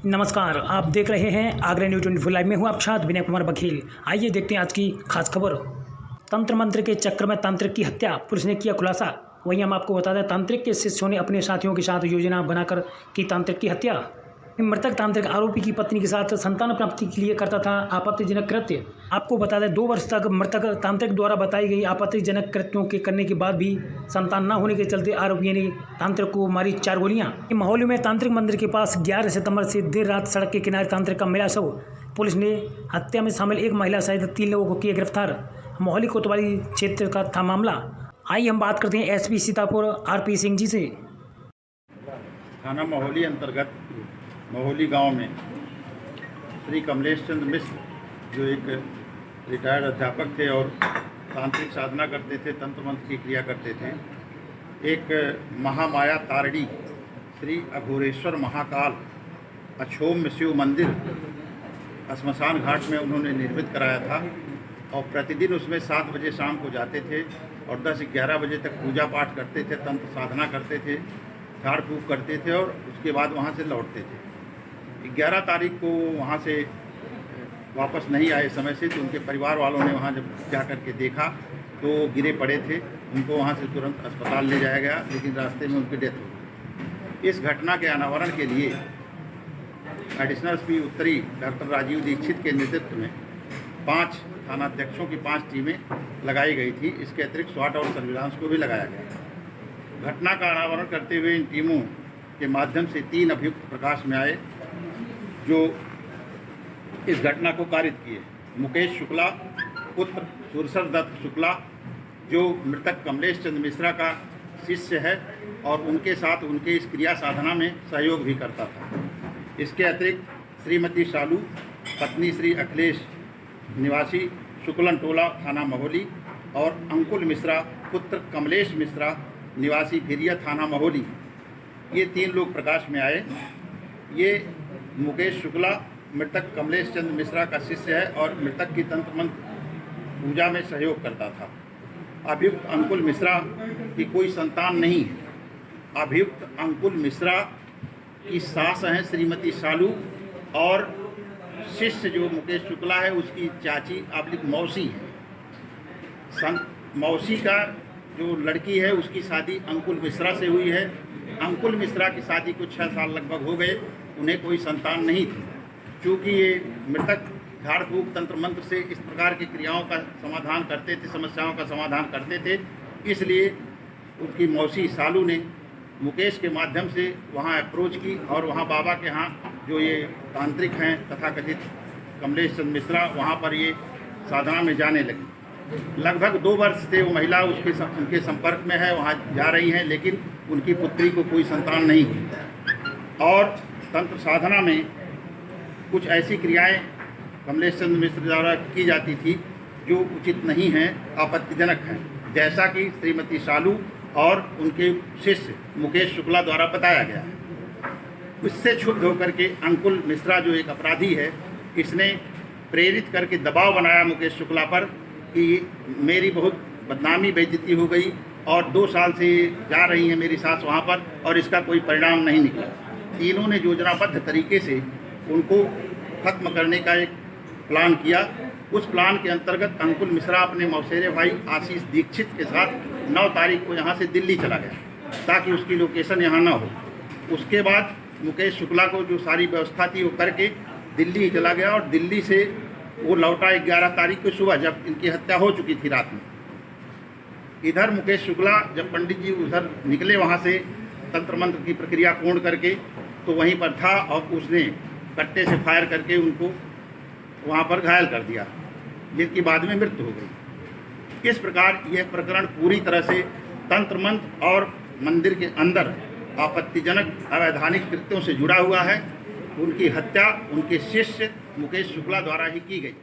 नमस्कार, आप देख रहे हैं आगरा न्यूज़ 24 लाइव में हूँ आप साथ विनय कुमार बघेल। आइए देखते हैं आज की खास खबर। तंत्र मंत्र के चक्कर में तांत्रिक की हत्या, पुलिस ने किया खुलासा। वहीं हम आपको बता दें, तांत्रिक के शिष्यों ने अपने साथियों के साथ योजना बनाकर की तांत्रिक की हत्या। मृतक तांत्रिक आरोपी की पत्नी के साथ संतान प्राप्ति के लिए करता था आपत्तिजनक कृत्य। आपको बता दें, 2 वर्ष तक मृतक तांत्रिक द्वारा बताई गई आपत्तिजनक कृत्यों के करने के बाद भी संतान न होने के चलते आरोपियों ने तांत्रिक को मारी 4 गोलियां। माहौल में तांत्रिक मंदिर के पास 11 सितंबर से देर रात सड़क के किनारे तांत्रिक का मिला शव। पुलिस ने हत्या में शामिल एक महिला सहित 3 लोगों को किए गिरफ्तार। मोहाली कोतवाली क्षेत्र का था मामला। आइए हम बात करते हैं एसपी सीतापुर आरपी सिंह जी से। थाना मोहाली अंतर्गत मोहाली गांव में श्री कमलेश चंद्र मिश्र, जो एक रिटायर्ड अध्यापक थे और तांत्रिक साधना करते थे, तंत्र मंत्र की क्रिया करते थे, एक महामाया तारणी श्री अघोरेश्वर महाकाल अक्षोम्य शिव मंदिर श्मशान घाट में उन्होंने निर्मित कराया था और प्रतिदिन उसमें 7 बजे शाम को जाते थे और 10-11 बजे तक पूजा पाठ करते थे, तंत्र साधना करते थे, झाड़ फूँक करते थे और उसके बाद वहाँ से लौटते थे। 11 तारीख को वहाँ से वापस नहीं आए समय से, तो उनके परिवार वालों ने वहाँ जब जा कर के देखा तो गिरे पड़े थे। उनको वहाँ से तुरंत अस्पताल ले जाया गया, लेकिन रास्ते में उनकी डेथ हो गई। इस घटना के अनावरण के लिए एडिशनल एसपी उत्तरी डॉक्टर राजीव दीक्षित के नेतृत्व में 5 थानाध्यक्षों की 5 टीमें लगाई गई थी। इसके अतिरिक्त स्वाट और सर्विलांस को भी लगाया गया। घटना का अनावरण करते हुए इन टीमों के माध्यम से 3 अभियुक्त प्रकाश में आए जो इस घटना को कारित किए। मुकेश शुक्ला पुत्र सुरसर दत्त शुक्ला, जो मृतक कमलेश चंद्र मिश्रा का शिष्य है और उनके साथ उनके इस क्रिया साधना में सहयोग भी करता था। इसके अतिरिक्त श्रीमती शालू, पत्नी श्री अखिलेश, निवासी शुक्लन टोला थाना मोहाली, और अंकुल मिश्रा पुत्र कमलेश मिश्रा, निवासी भिरिया थाना मोहाली, ये 3 लोग प्रकाश में आए। ये मुकेश शुक्ला मृतक कमलेश चंद्र मिश्रा का शिष्य है और मृतक की तंत्र मंत्र पूजा में सहयोग करता था। अभियुक्त अंकुल मिश्रा की कोई संतान नहीं है। अभियुक्त अंकुल मिश्रा की सास हैं श्रीमती शालू और शिष्य जो मुकेश शुक्ला है उसकी चाची आबलिक मौसी है। मौसी का जो लड़की है उसकी शादी अंकुल मिश्रा से हुई है। अंकुल मिश्रा की शादी को 6 साल लगभग हो गए, उन्हें कोई संतान नहीं थी। चूँकि ये मृतक झाड़ फूँक तंत्र मंत्र से इस प्रकार की क्रियाओं का समाधान करते थे, समस्याओं का समाधान करते थे, इसलिए उसकी मौसी सालू ने मुकेश के माध्यम से वहाँ अप्रोच की और वहाँ बाबा के यहाँ जो ये तांत्रिक हैं तथाकथित कमलेश चंद्र मिश्रा, वहाँ पर ये साधना में जाने लगी। लगभग 2 वर्ष से वो महिला उनके संपर्क में है, वहाँ जा रही हैं, लेकिन उनकी पुत्री को कोई संतान नहीं हुई। और तंत्र साधना में कुछ ऐसी क्रियाएं कमलेश चंद्र मिश्र द्वारा की जाती थी जो उचित नहीं हैं, आपत्तिजनक हैं, जैसा कि श्रीमती शालू और उनके शिष्य मुकेश शुक्ला द्वारा बताया गया है। इससे क्षुब्ध होकर के अंकुल मिश्रा जो एक अपराधी है, इसने प्रेरित करके दबाव बनाया मुकेश शुक्ला पर कि मेरी बहुत बदनामी बेइज्जती हो गई और 2 साल से जा रही है मेरी सास वहाँ पर और इसका कोई परिणाम नहीं निकला। तीनों ने योजनाबद्ध तरीके से उनको खत्म करने का एक प्लान किया। उस प्लान के अंतर्गत अंकुल मिश्रा अपने मौसेरे भाई आशीष दीक्षित के साथ 9 तारीख को यहाँ से दिल्ली चला गया ताकि उसकी लोकेशन यहाँ ना हो। उसके बाद मुकेश शुक्ला को जो सारी व्यवस्था थी वो करके दिल्ली चला गया और दिल्ली से वो लौटा 11 तारीख को सुबह, जब इनकी हत्या हो चुकी थी रात में। इधर मुकेश शुक्ला जब पंडित जी उधर निकले वहाँ से तंत्र मंत्र की प्रक्रिया पूर्ण करके, तो वहीं पर था और उसने कट्टे से फायर करके उनको वहाँ पर घायल कर दिया, जिनकी बाद में मृत्यु हो गई। इस प्रकार यह प्रकरण पूरी तरह से तंत्र मंत्र और मंदिर के अंदर आपत्तिजनक अवैधानिक कृत्यों से जुड़ा हुआ है। उनकी हत्या उनके शिष्य मुकेश शुक्ला द्वारा ही की गई।